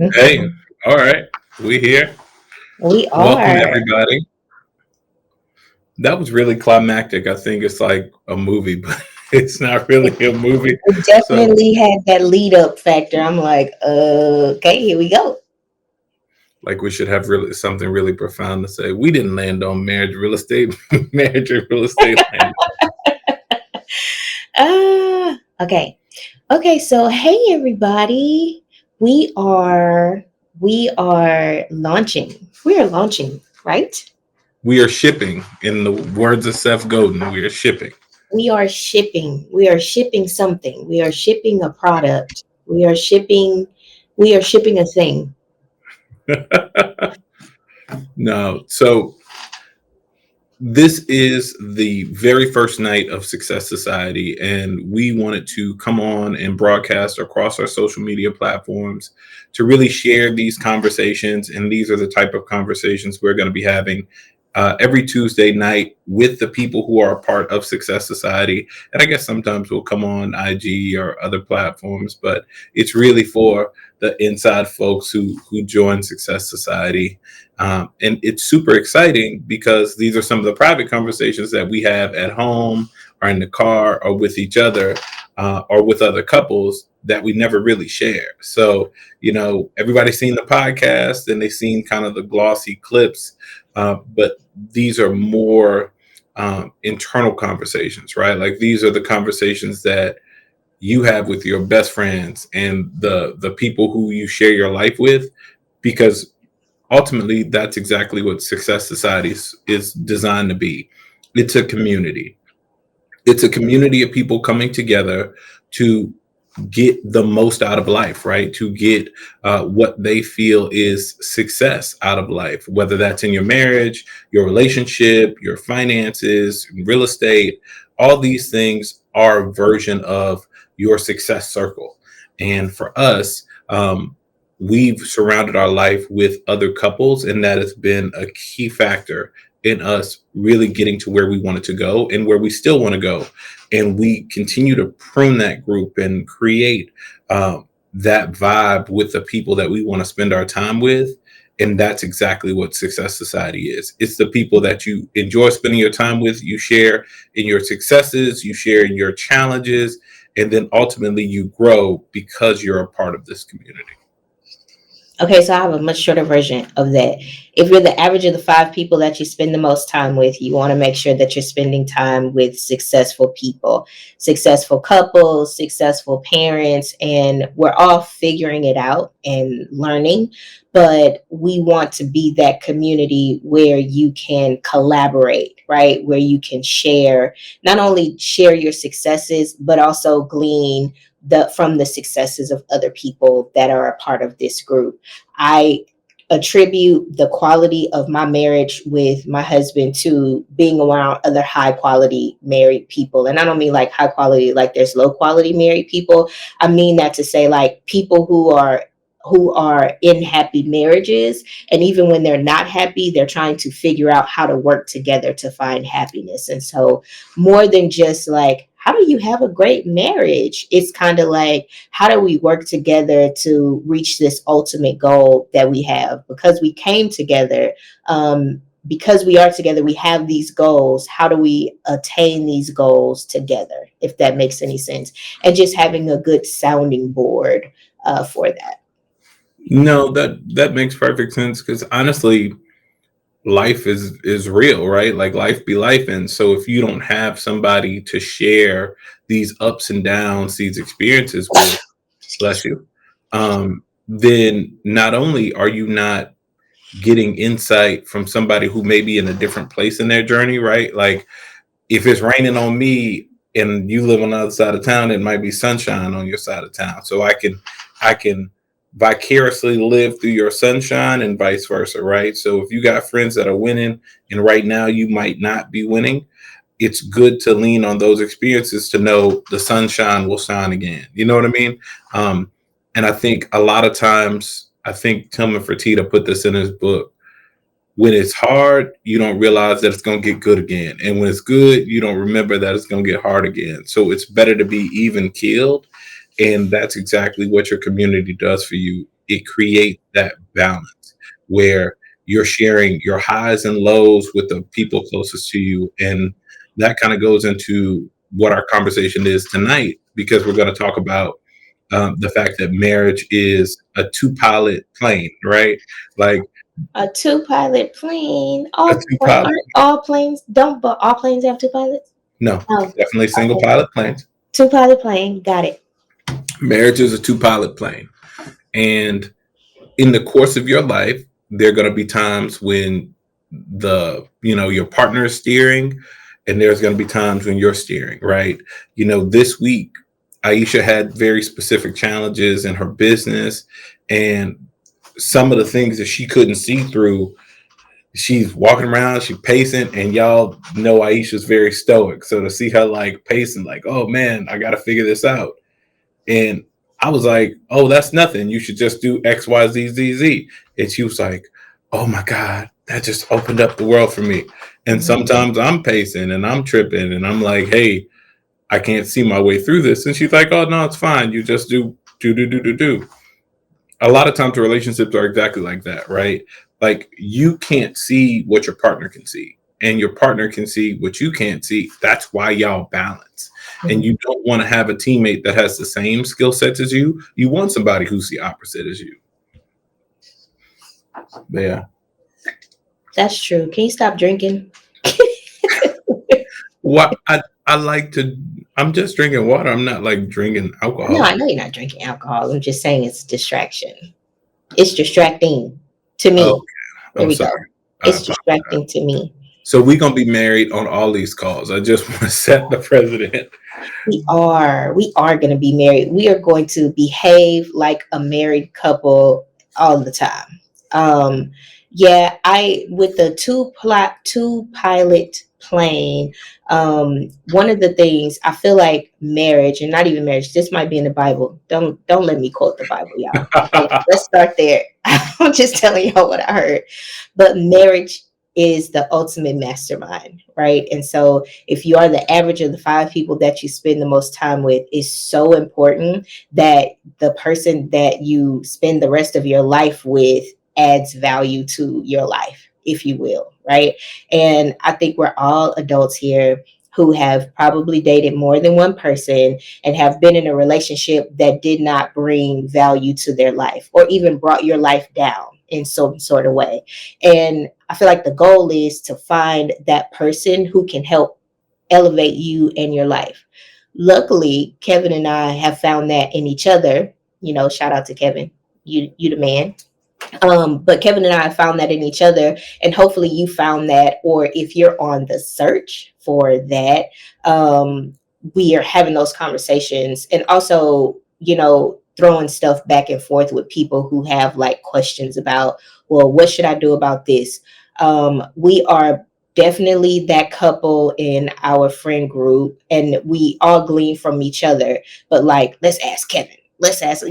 Hey, all right, we here. We Welcome are. everybody. That was really climactic. I think it's like a movie, but it's not really a movie. It So, definitely had that lead up factor. I'm like, okay, here we go. like, we should have really something really profound to say. We didn't land on marriage, real estate, marriage and real estate land. Okay. Okay, so hey everybody. We are we are launching. We are launching, right? We are shipping. In the words of Seth Godin, we are shipping. We are shipping. We are shipping something. We are shipping a product. We are shipping a thing. No, so this is the very first night of Success Society, and we wanted to come on and broadcast across our social media platforms to really share these conversations. And these are the type of conversations we're going to be having every Tuesday night with the people who are a part of Success Society. And I guess sometimes we'll come on IG or other platforms, but it's really for the inside folks who join Success Society. And it's super exciting because these are some of the private conversations that we have at home or in the car or with each other or with other couples that we never really share. So, everybody's seen the podcast and they've seen kind of the glossy clips, but these are more internal conversations, right? Like these are the conversations that you have with your best friends and the people who you share your life with, because ultimately that's exactly what Success Society is designed to be. It's a community. It's a community of people coming together to get the most out of life, right? To get what they feel is success out of life, whether that's in your marriage, your relationship, your finances, real estate. All these things are a version of your success circle. And for us, we've surrounded our life with other couples, and that has been a key factor in us really getting to where we wanted to go and where we still want to go. And we continue to prune that group and create that vibe with the people that we want to spend our time with. And that's exactly what Success Society is. It's the people that you enjoy spending your time with. You share in your successes, you share in your challenges, and then ultimately you grow because you're a part of this community. Okay, so I have a much shorter version of that. If you're the average of the five people that you spend the most time with, you want to make sure that you're spending time with successful people, successful couples, successful parents, and we're all figuring it out and learning. But we want to be that community where you can collaborate, right? Where you can share, not only share your successes, but also glean from the successes of other people that are a part of this group. I attribute the quality of my marriage with my husband to being around other high quality married people. And I don't mean like high quality, like there's low quality married people. I mean that to say like people who are in happy marriages, and even when they're not happy, they're trying to figure out how to work together to find happiness. And so more than just like how do you have a great marriage, it's kind of like how do we work together to reach this ultimate goal that we have, because we came together, because we are together, we have these goals. How do we attain these goals together, if that makes any sense? And just having a good sounding board for that. No, that makes perfect sense because honestly, life is real, right? Like life be life, and so if you don't have somebody to share these ups and downs, these experiences with, bless you, then not only are you not getting insight from somebody who may be in a different place in their journey, right? Like if it's raining on me and you live on the other side of town, it might be sunshine on your side of town. So I can vicariously live through your sunshine and vice versa, right? So if you got friends that are winning and right now you might not be winning, it's good to lean on those experiences to know the sunshine will shine again. You know what I mean? And I think a lot of times, I think Tillman Fertitta put this in his book, when it's hard, you don't realize that it's going to get good again. And when it's good, you don't remember that it's going to get hard again. So it's better to be even keeled. And that's exactly what your community does for you. it creates that balance where you're sharing your highs and lows with the people closest to you. And that kind of goes into what our conversation is tonight, because we're going to talk about the fact that marriage is a two pilot plane, right? Like A two pilot plane. a two pilot. Aren't all planes don't but all planes have two pilots? No, Oh, definitely single okay. pilot planes. Two pilot plane. Got it. Marriage is a two pilot plane. And in the course of your life, there are going to be times when your partner is steering, and there's going to be times when you're steering, right? This week, Aisha had very specific challenges in her business, and some of the things that she couldn't see through, she's walking around, she's pacing, and y'all know Aisha's very stoic. So to see her like pacing, like, oh man, I got to figure this out. And I was like, oh, that's nothing. You should just do X, Y, Z, Z, Z. And she was like, oh my God, that just opened up the world for me. And Mhm. sometimes I'm pacing and I'm tripping and I'm like, hey, I can't see my way through this. And she's like, oh, no, it's fine. You just do. A lot of times relationships are exactly like that, right? Like you can't see what your partner can see, and your partner can see what you can't see. That's why y'all balance. And Mhm. you don't want to have a teammate that has the same skill sets as you. You want somebody who's the opposite as you. But yeah. That's true. Can you stop drinking? What I like to I'm just drinking water. I'm not like drinking No, alcohol. I know you're not drinking alcohol. I'm just saying it's a distraction. It's distracting to Oh, me. There I'm we sorry. go. I It's apologize. distracting to me. So we're gonna be married on all these calls. I just want to set the president. We are going to be married. We are going to behave like a married couple all the time. Um, yeah, I with the two pilot plane. One of the things I feel like marriage, and not even marriage, this might be in the Bible. Don't let me quote the Bible, y'all. Let's start there. I'm just telling y'all what I heard. But marriage is the ultimate mastermind, right? And so if you are the average of the five people that you spend the most time with, is so important that the person that you spend the rest of your life with adds value to your life, if you will, right? And I think we're all adults here who have probably dated more than one person and have been in a relationship that did not bring value to their life or even brought your life down in some sort of way. And I feel like the goal is to find that person who can help elevate you and your life. Luckily, Kevin and I have found that in each other. Shout out to Kevin. You the man. But Kevin and I found that in each other, and hopefully you found that, or if you're on the search for that, we are having those conversations, and also, throwing stuff back and forth with people who have like questions about, well, what should I do about this? We are definitely that couple in our friend group, and we all glean from each other. But like, let's ask Kevin. Let's ask,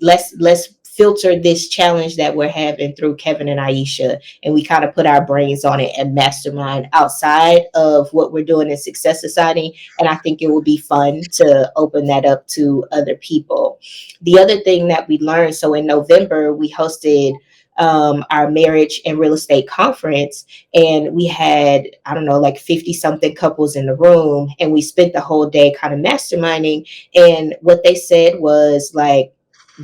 let's filter this challenge that we're having through Kevin and Aisha, and we kind of put our brains on it and mastermind outside of what we're doing in Success Society. And I think it will be fun to open that up to other people. The other thing that we learned, so in November, we hosted our marriage and real estate conference, and we had, I don't know, like 50 something couples in the room, and we spent the whole day kind of masterminding. And what they said was like,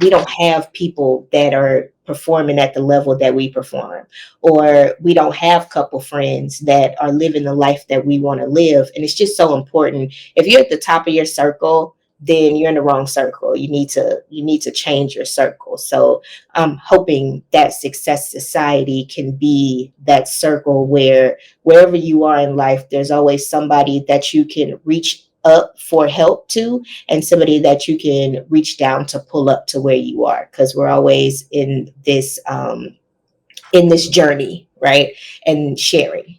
we don't have people that are performing at the level that we perform, or we don't have couple friends that are living the life that we want to live. And it's just so important. If you're at the top of your circle, then you're in the wrong circle. You need to change your circle. So I'm hoping that Success Society can be that circle where wherever you are in life, there's always somebody that you can reach up for help to, and somebody that you can reach down to pull up to where you are, because we're always in this journey, right? And sharing.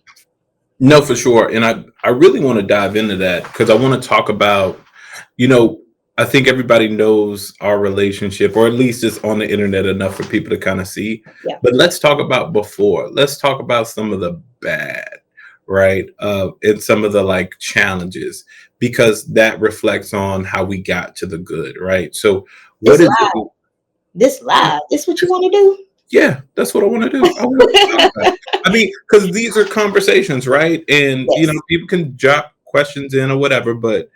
No, for sure. And I really want to dive into that because I want to talk about, you know, I think everybody knows our relationship, or at least it's on the internet enough for people to kind of see. Yeah. But let's talk about before. Let's talk about some of the bad, right? And some of the like challenges, because that reflects on how we got to the good, right? So, what It's is it? This live, this what you want to Yeah, that's what I want to do. I want to talk about it. do? I mean, because these are conversations, right? And Yes. people can drop questions in or whatever, but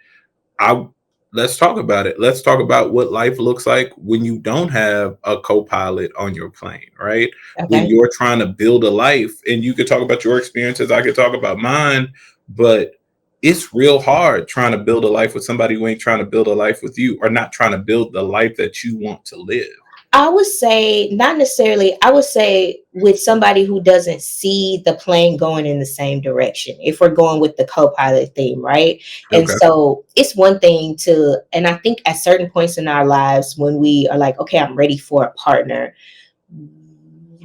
I let's talk about it. Let's talk about what life looks like when you don't have a co-pilot on your plane, right? When Okay. you're trying to build a life, and you could talk about your experiences, I could talk about mine, but it's real hard trying to build a life with somebody who ain't trying to build a life with you, or not trying to build the life that you want to live. I would say not necessarily. I would say with somebody who doesn't see the plane going in the same direction. If we're going with the co-pilot theme, right? And Okay. so it's one thing to, and I think at certain points in our lives when we are like, okay, I'm ready for a partner,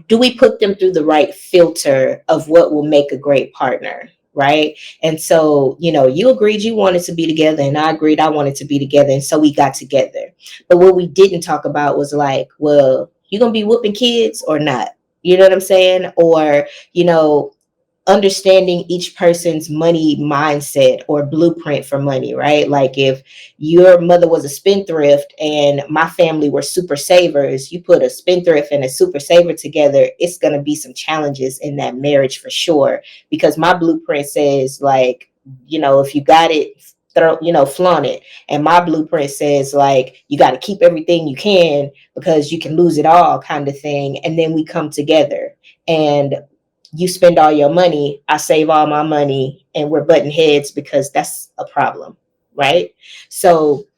do we put them through the right filter of what will make a great partner? Right. And so, you agreed you wanted to be together, and I agreed I wanted to be together. And so we got together. But what we didn't talk about was like, well, you gonna be whooping kids or not? You know what I'm saying? Or, understanding each person's money mindset or blueprint for money, right? Like if your mother was a spendthrift and my family were super savers, you put a spendthrift and a super saver together, it's going to be some challenges in that marriage for sure. Because my blueprint says, like, if you got it, flaunt it. And my blueprint says, like, you got to keep everything you can because you can lose it all, kind of thing. And then we come together and you spend all your money, I save all my money, and we're butting heads because that's a problem, right? So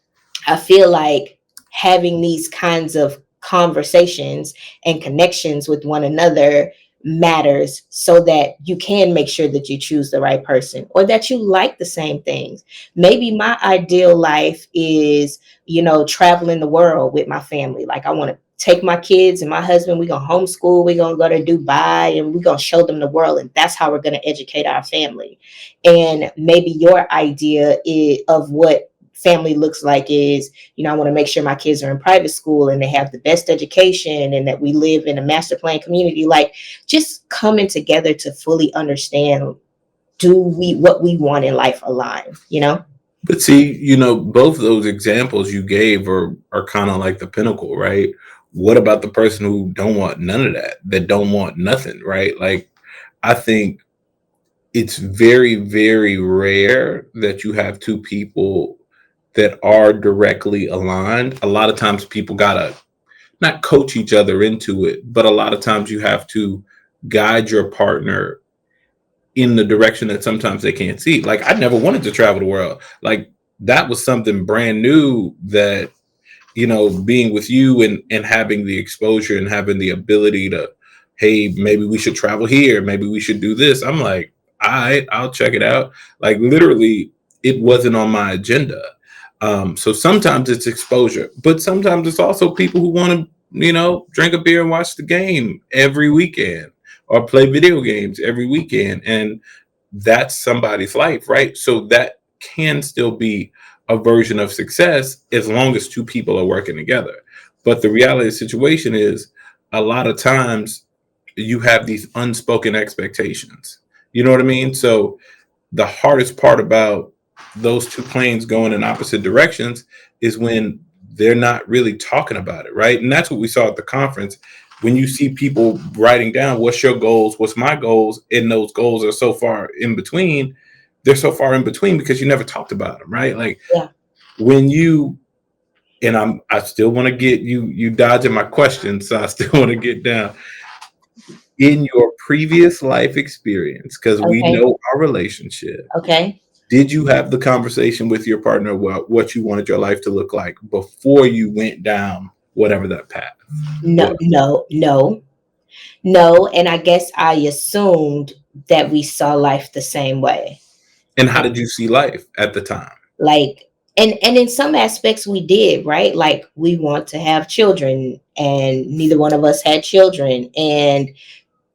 I feel like having these kinds of conversations and connections with one another matters so that you can make sure that you choose the right person or that you like the same things. Maybe my ideal life is, traveling the world with my family. Like I want to take my kids and my husband, we're gonna homeschool, we're gonna go to Dubai and we're gonna show them the world. And that's how we're gonna educate our family. And maybe your idea of what family looks like is, I want to make sure my kids are in private school and they have the best education and that we live in a master plan community. Like just coming together to fully understand, do we what we want in life align? But see, both those examples you gave are kind of like the pinnacle, right? What about the person who don't want none of that, that don't want nothing, right? Like, I think it's very, very rare that you have two people that are directly aligned. A lot of times people gotta not coach each other into it, but a lot of times you have to guide your partner in the direction that sometimes they can't see. Like, I never wanted to travel the world. Like, that was something brand new that, being with you and having the exposure and having the ability to, hey, maybe we should travel here, maybe we should do this. I'm like, all right, I'll check it out. Like, literally, it wasn't on my agenda. So sometimes it's exposure, but sometimes it's also people who want to, drink a beer and watch the game every weekend, or play video games every weekend. And that's somebody's life, right? So that can still be a version of success as long as two people are working together. But the reality of the situation is, a lot of times you have these unspoken expectations. You know what I mean? So the hardest part about those two planes going in opposite directions is when they're not really talking about it, right? And that's what we saw at the conference. When you see people writing down what's your goals, what's my goals, and those goals are so far in between, they're so far in between because you never talked about them, right? Like, Yeah. when you and I still want to get you dodging my question, so I still want to get down in your previous life experience, because we Okay. know our relationship. Okay. Did you have the conversation with your partner about what you wanted your life to look like before you went down whatever that path No, was? no, no, no. And I guess I assumed that we saw life the same way. And how did you see life at the time? Like, and in some aspects we did, right? Like we want to have children and neither one of us had children. And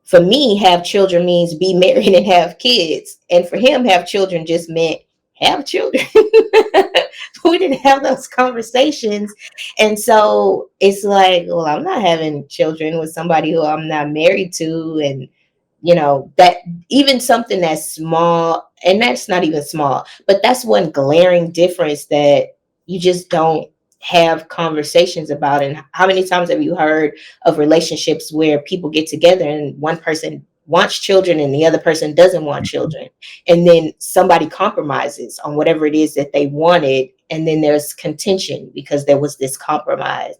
for me, have children means be married and have kids. And for him, have children just meant have children. We didn't have those conversations. And so it's like, well, I'm not having children with somebody who I'm not married to. And, that even something that's small, and that's not even small, but that's one glaring difference that you just don't. have conversations about. And how many times have you heard of relationships where people get together and one person wants children and the other person doesn't want children, and then somebody compromises on whatever it is that they wanted, and then there's contention because there was this compromise.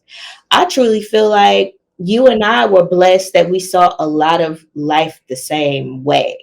I truly feel like you and I were blessed that we saw a lot of life the same way.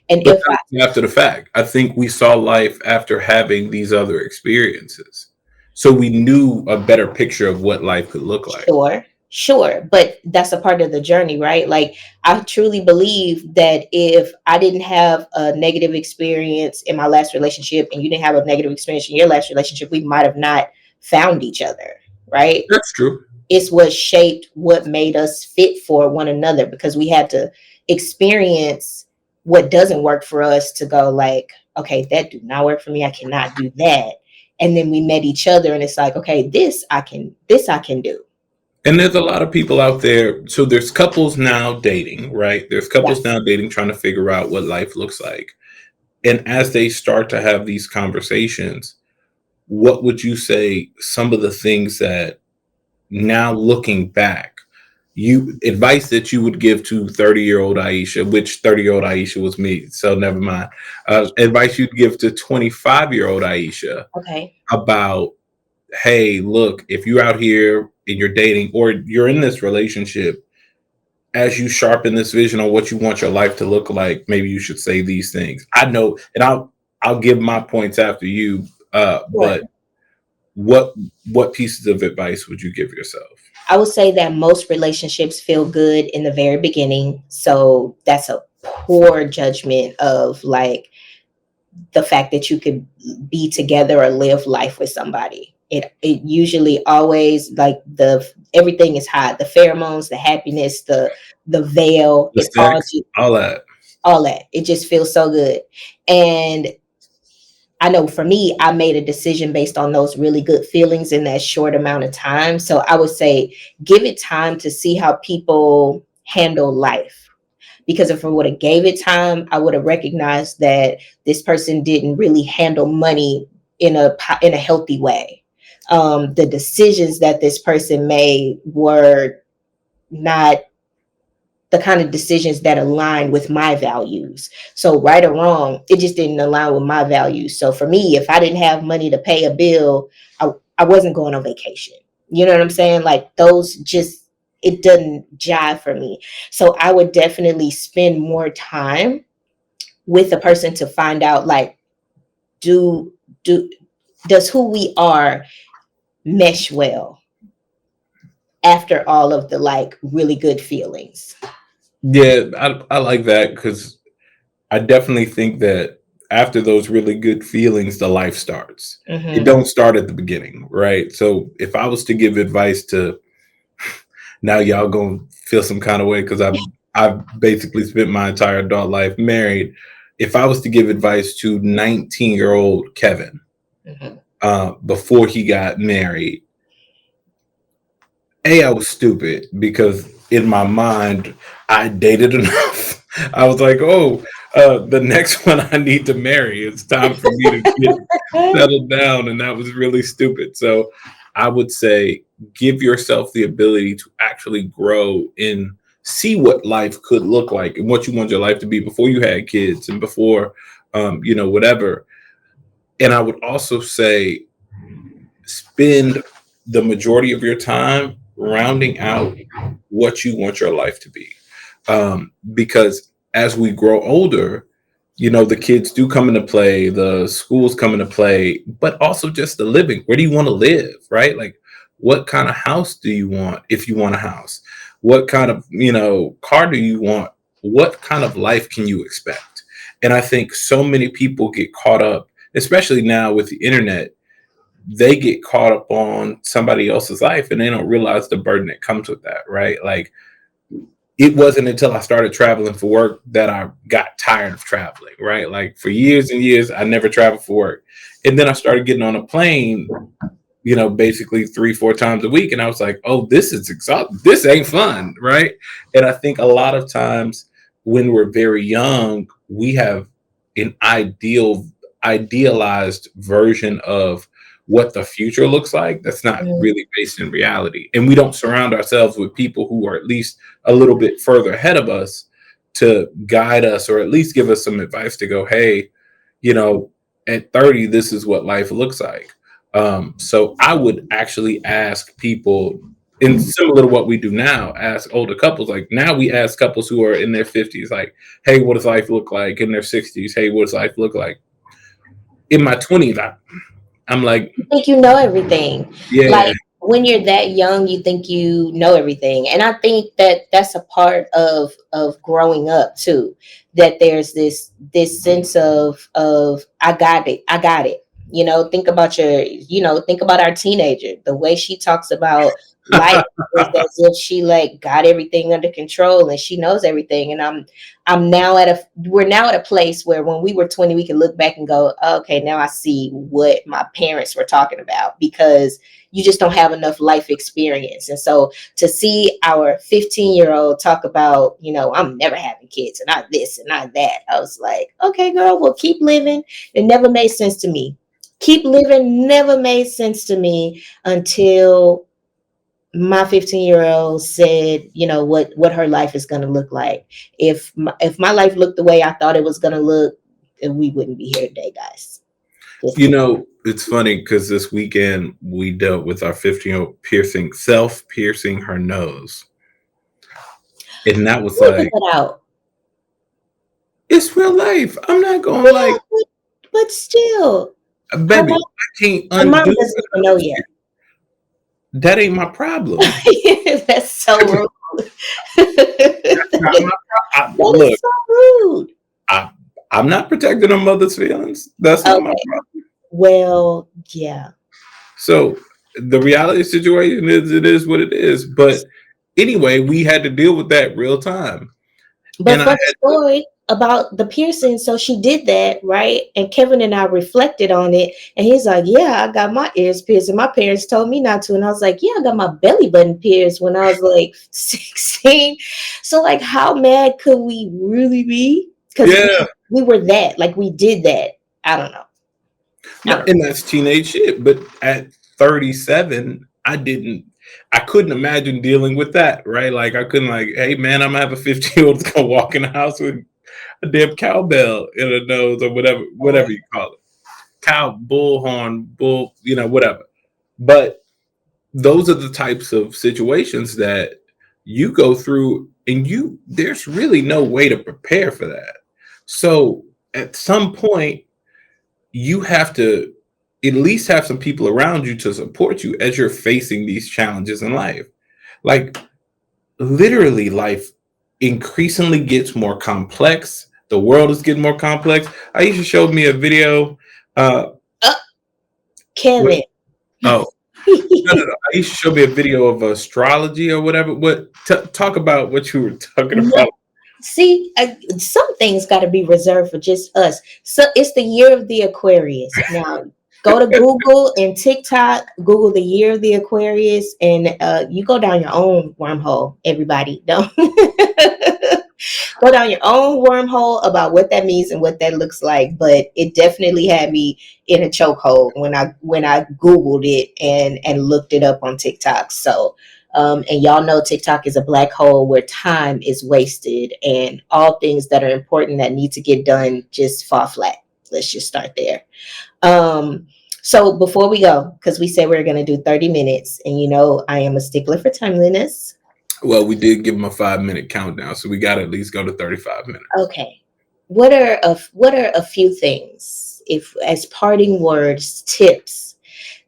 And But if that was after the fact. I think we saw life after having these other experiences. So we knew a better picture of what life could look like. Sure, sure, but that's a part of the journey, right? Like, I truly believe that if I didn't have a negative experience in my last relationship and you didn't have a negative experience in your last relationship, we might have not found each other, right? That's true. It's what shaped what made us fit for one another, because we had to experience what doesn't work for us to go like, okay, that do not work for me. I cannot do that. And then we met each other and it's like, okay, this I can do. And there's a lot of people out there. So there's couples now dating, right? There's couples Yes. now dating, trying to figure out what life looks like. And as they start to have these conversations, what would you say some of the things that, now looking back, you advice that you would give to 30-year-old Aisha, which 30-year-old Aisha was me, so never mind. Advice you'd give to 25-year-old Aisha Okay. about, hey, look, if you're out here and you're dating or you're in this relationship, as you sharpen this vision on what you want your life to look like, maybe you should say these things. I know, and I'll give my points after you. Sure. But what what pieces of advice would you give yourself? I would say that most relationships feel good in the very beginning. So that's a poor judgment of like the fact that you could be together or live life with somebody. It usually always like the everything is hot. The pheromones, the happiness, the veil, The sex, all that. all that. It just feels so good. And I know for me, I made a decision based on those really good feelings in that short amount of time. So I would say give it time to see how people handle life. Because if I would have gave it time, I would have recognized that this person didn't really handle money in a healthy way. The decisions that this person made were not the kind of decisions that align with my values. So right or wrong, it just didn't align with my values. So for me, if I didn't have money to pay a bill, I wasn't going on vacation. You know what I'm saying? Like those just, it doesn't jive for me. So I would definitely spend more time with a person to find out like, do do does who we are mesh well after all of the like really good feelings. Yeah, I like that because I definitely think that after those really good feelings, the life starts. It Hmm. don't start at the beginning, right? So if I was to give advice to, now y'all gonna feel some kind of way because I've basically spent my entire adult life married. If I was to give advice to 19-year-old Kevin, Hmm. before he got married, I was stupid because in my mind I dated enough. I was like, oh, the next one I need to marry. It's time for me to get settled down, and that was really stupid. So I would say give yourself the ability to actually grow and see what life could look like and what you want your life to be before you had kids and before whatever. And I would also say spend the majority of your time rounding out what you want your life to be. Because as we grow older, the kids do come into play, the schools come into play, but also just the living. Where do you want to live, right? Like, what kind of house do you want if you want a house? What kind of, car do you want? What kind of life can you expect? And I think so many people get caught up, especially now with the internet, they get caught up on somebody else's life and they don't realize the burden that comes with that, right? Like, it wasn't until I started traveling for work that I got tired of traveling, right? Like for years and years, I never traveled for work. And then I started getting on a plane, basically 3, 4 times a week. And I was like, oh, this is exhausting. This ain't fun, right? And I think a lot of times when we're very young, we have an idealized version of what the future looks like, that's not Mhm. really based in reality. And we don't surround ourselves with people who are at least a little bit further ahead of us to guide us or at least give us some advice to go, hey, you know, at 30, this is what life looks like. So I would actually ask people, and similar to what we do now, ask older couples. Like now we ask couples who are in their 50s, like, hey, what does life look like? In their 60s, hey, what does life look like? In my 20s, I'm like, You think you know everything. yeah, Like when you're that young, you think you know everything. And I think that that's a part of growing up too. That there's this sense of I got it. I got it. Think about think about our teenager. The way she talks about life is as if she like got everything under control and she knows everything. And I'm now we're now at a place where when we were 20, we can look back and go, okay, now I see what my parents were talking about because you just don't have enough life experience. And so to see our 15-year-old talk about, I'm never having kids and not this and not that, I was like, okay, girl, well, keep living. It never made sense to me. Keep living never made sense to me until my 15-year-old said, what her life is going to look like. If my life looked the way I thought it was going to look, then we wouldn't be here today, guys. it's funny because this weekend we dealt with our 15-year-old self piercing her nose. And that was We'll put like, that out. it's real life. I'm not going Yeah, like, but still, her baby, mom, I can't her mom undo doesn't it. even know yet. That ain't my problem. That's so rude. Not my That look, is so rude. I, I'm not protecting her mother's feelings. That's not my Okay, problem. well, yeah. So the reality situation is it is what it is. But anyway, we had to deal with that real time. But And I funny had to, story about the piercing. So she did that, right? And Kevin and I reflected on it. And he's like, yeah, I got my ears pierced. And my parents told me not to. And I was like, yeah, I got my belly button pierced when I was like 16. So, like, how mad could we really be? Because yeah, we were that. Like, we did that. I don't know. I no, don't and that's teenage shit. But at 37, I couldn't imagine dealing with that, right? Like I couldn't like, hey man, I'm gonna have a 15-year-old that's gonna walk in the house with a damn cowbell in her nose or know. whatever you call it. Cow, bullhorn, bull, whatever. But those are the types of situations that you go through and there's really no way to prepare for that. So at some point you have to at least have some people around you to support you as you're facing these challenges in life. Like literally life increasingly gets more complex. The world is getting more complex. Aisha showed me a video. Uh, What, Kevin. oh, no. Aisha showed me a video of astrology or whatever. Talk about what you were talking No, about. see, some things got to be reserved for just us. So it's the year of the Aquarius. Now, go to Google and TikTok, Google the year of the Aquarius, and you go down your own wormhole, everybody. Don't go down your own wormhole about what that means and what that looks like. But it definitely had me in a chokehold when I Googled it and looked it up on TikTok. So and y'all know TikTok is a black hole where time is wasted and all things that are important that need to get done just fall flat. Let's just start there. So before we go, because we said we are going to do 30 minutes, and I am a stickler for timeliness. Well, we did give them a 5-minute countdown, so we got to at least go to 35 minutes. Okay. What are a few things, if as parting words, tips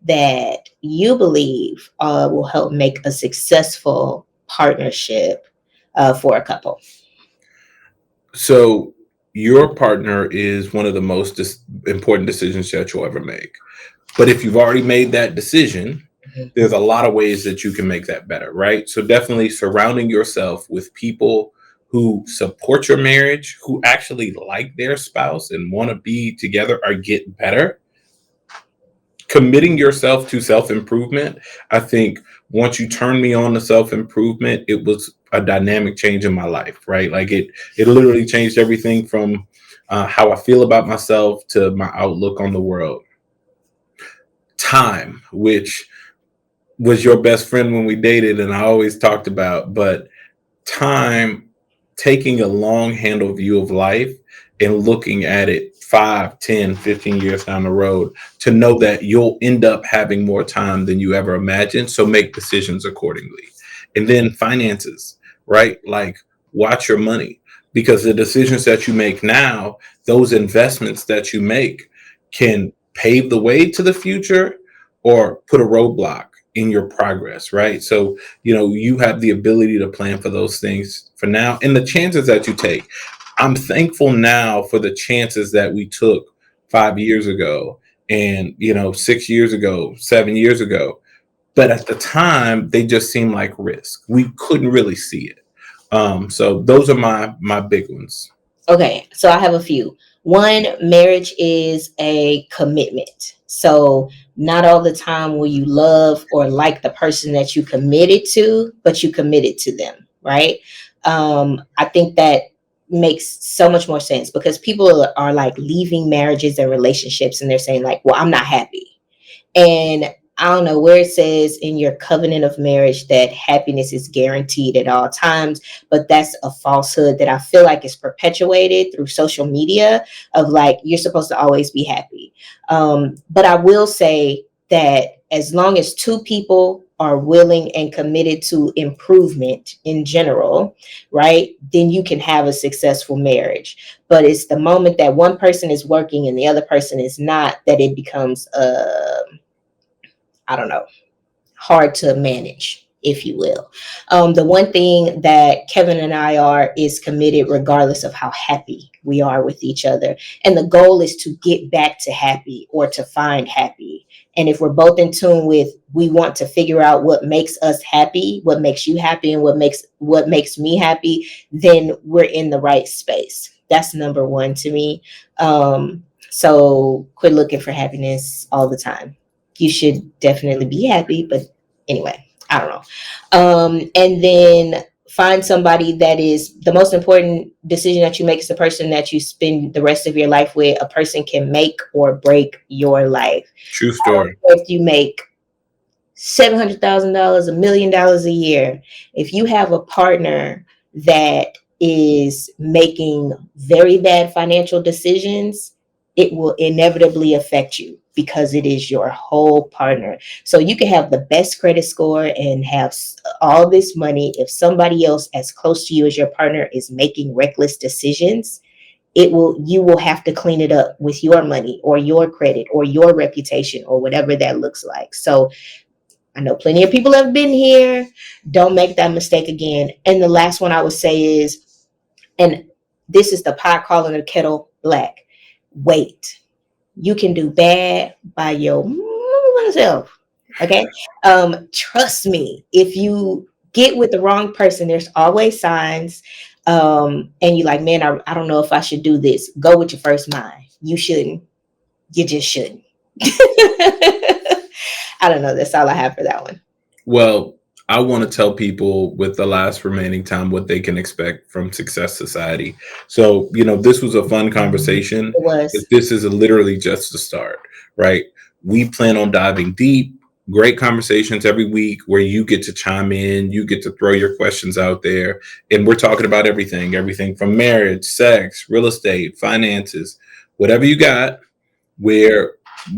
that you believe will help make a successful partnership for a couple? So your partner is one of the most important decisions that you'll ever make. But if you've already made that decision, Mhm. there's a lot of ways that you can make that better, right? So definitely surrounding yourself with people who support your marriage, who actually like their spouse and want to be together or get better. Committing yourself to self-improvement. I think once you turned me on to self-improvement, it was a dynamic change in my life, right? Like it literally changed everything from how I feel about myself to my outlook on the world. time, which was your best friend when we dated, and I always talked about, but time, taking a long handle view of life and looking at it 5, 10, 15 years down the road to know that you'll end up having more time than you ever imagined. So make decisions accordingly. And then finances, right? Like, watch your money, because the decisions that you make now, those investments that you make, can pave the way to the future or put a roadblock in your progress, right? So, you have the ability to plan for those things for now and the chances that you take. I'm thankful now for the chances that we took 5 years ago and, 6 years ago, 7 years ago. But at the time, they just seemed like risk. We couldn't really see it. So those are my big ones. Okay, so I have a few. One, marriage is a commitment. So not all the time will you love or like the person that you committed to, but you committed to them, right? I think that makes so much more sense because people are like leaving marriages and relationships and they're saying like, well, I'm not happy. And I don't know where it says in your covenant of marriage that happiness is guaranteed at all times, but that's a falsehood that I feel like is perpetuated through social media of like, you're supposed to always be happy. But I will say that as long as two people are willing and committed to improvement in general, right, then you can have a successful marriage. But it's the moment that one person is working and the other person is not that it becomes I don't know, hard to manage, if you will. The one thing that Kevin and I are is committed regardless of how happy we are with each other. And the goal is to get back to happy or to find happy. And if we're both in tune with, we want to figure out what makes us happy, what makes you happy, and what makes me happy, then we're in the right space. That's number one to me. So quit looking for happiness all the time. You should definitely be happy, but anyway, I don't know. And then find somebody that is the most important decision that you make is the person that you spend the rest of your life with. A person can make or break your life. True story. If you make $700,000, $1 million a year, if you have a partner that is making very bad financial decisions, it will inevitably affect you because it is your whole partner. So you can have the best credit score and have all this money. If somebody else as close to you as your partner is making reckless decisions, you will have to clean it up with your money or your credit or your reputation or whatever that looks like. So I know plenty of people have been here. Don't make that mistake again. And the last one I would say is, and this is the pot calling the kettle black. Wait. You can do bad by yourself. Okay. Trust me, if you get with the wrong person, there's always signs. And you like, man, I don't know if I should do this. Go with your first mind. You shouldn't. You just shouldn't. I don't know. That's all I have for that one. Well, I want to tell people with the last remaining time what they can expect from Success Society. So, this was a fun conversation. It was. This is literally just the start, right? We plan on diving deep, great conversations every week where you get to chime in, you get to throw your questions out there. And we're talking about everything from marriage, sex, real estate, finances, whatever you got, we're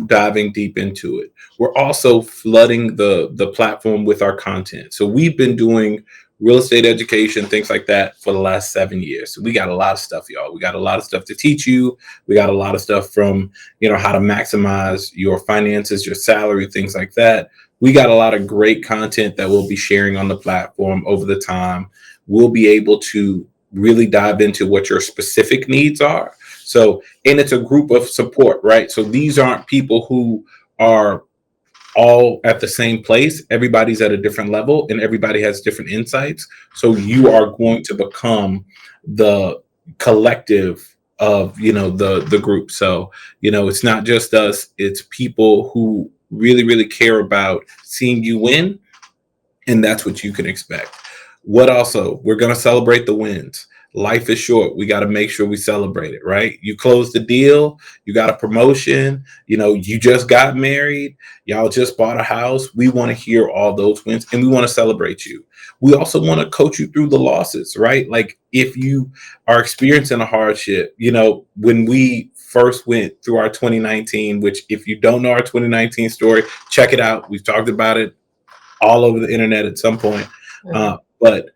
diving deep into it. We're also flooding the platform with our content. So we've been doing real estate education, things like that for the last 7 years. So we got a lot of stuff, y'all. We got a lot of stuff to teach you. We got a lot of stuff from, how to maximize your finances, your salary, things like that. We got a lot of great content that we'll be sharing on the platform over the time. We'll be able to really dive into what your specific needs are. So, and it's a group of support, right? So these aren't people who are all at the same place. Everybody's at a different level and everybody has different insights. So you are going to become the collective of, the group. So, it's not just us, it's people who really, really care about seeing you win. And that's what you can expect. What also, we're going to celebrate the wins. life is short. We got to make sure we celebrate it, right? You closed the deal, you got a promotion, you just got married, y'all just bought a house. We want to hear all those wins and we want to celebrate you. We also want to coach you through the losses, right? Like if you are experiencing a hardship, when we first went through our 2019, which if you don't know our 2019 story, check it out. We've talked about it all over the internet at some point. But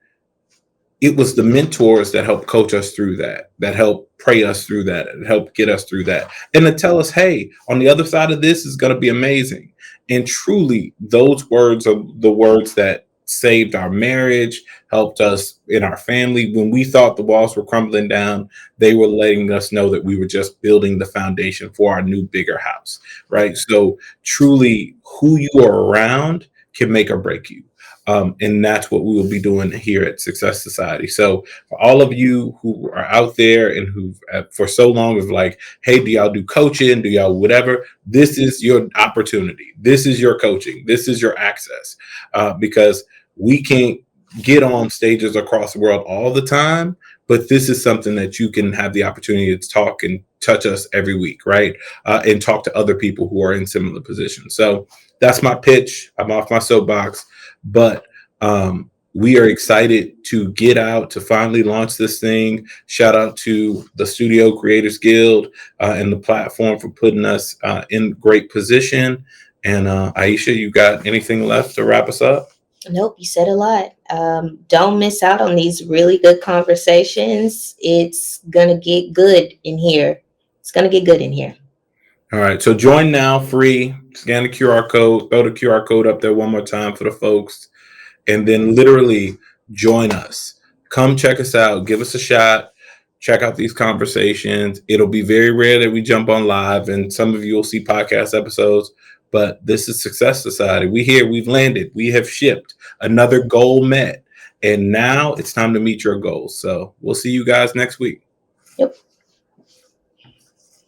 it was the mentors that helped coach us through that helped pray us through that, and helped get us through that. And to tell us, hey, on the other side of this is going to be amazing. And truly, those words are the words that saved our marriage, helped us in our family. When we thought the walls were crumbling down, they were letting us know that we were just building the foundation for our new, bigger house, right? So truly, who you are around can make or break you. And that's what we will be doing here at Success Society. So for all of you who are out there and who for so long is like, hey, do y'all do coaching? Do y'all whatever? This is your opportunity. This is your coaching. This is your access, because we can't get on stages across the world all the time, but this is something that you can have the opportunity to talk and touch us every week, right? And talk to other people who are in similar positions. So that's my pitch. I'm off my soapbox. But we are excited to get out to finally launch this thing. Shout out to the Studio Creators Guild and the platform for putting us in great position. And Aisha, you got anything left to wrap us up? Nope, you said a lot. Don't miss out on these really good conversations. It's going to get good in here. All right. So join now, free. Scan the QR code. Throw the QR code up there one more time for the folks. And then literally join us. Come check us out. Give us a shot. Check out these conversations. It'll be very rare that we jump on live, and some of you will see podcast episodes. But this is Success Society. We've landed. We have shipped. Another goal met. And now it's time to meet your goals. So we'll see you guys next week. Yep.